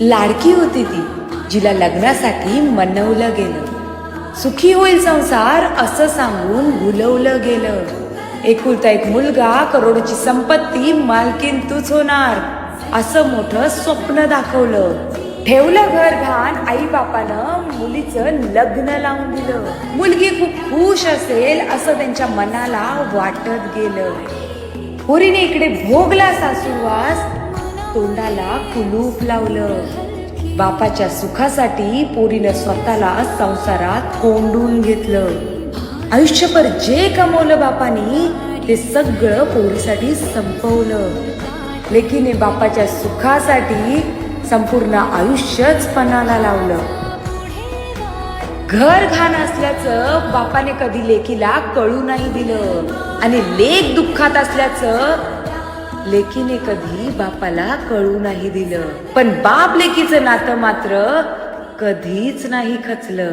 लाडकी होती ती, जिला लग्नासाठी मनवलं गेलं. सुखी होईल संसार असं सांगून भुलवलं गेलं. एकुलता एक मुलगा, करोडोची संपत्ती, मालकीन तूच होणार असं मोठं स्वप्न दाखवलं. ठेवलं घर घाण आई बापानं, मुलीचं लग्न लावून दिलं. मुलगी खूप खुश असेल असं त्यांच्या मनाला वाटत गेलं. पोरीने इकडे भोगला सासूवास, तोंडाला कुलूप लावलं. बापाच्या सुखासाठी पोरीनं स्वतःला संसारात कोंडून घेतलं. आयुष्यभर जे कमवलं बापानी ते सगळं पोरीसाठी संपवलं. लेकीने बापाच्या सुखासाठी संपूर्ण आयुष्यच पणाला लावलं. घर घाण असल्याचं बापाने कधी लेकीला कळू नाही दिलं आणि लेक दुःखात असल्याचं लेकीने कधी बापाला कळू नाही दिलं. पण बाप लेकीचं नातं मात्र कधीच नाही खचलं.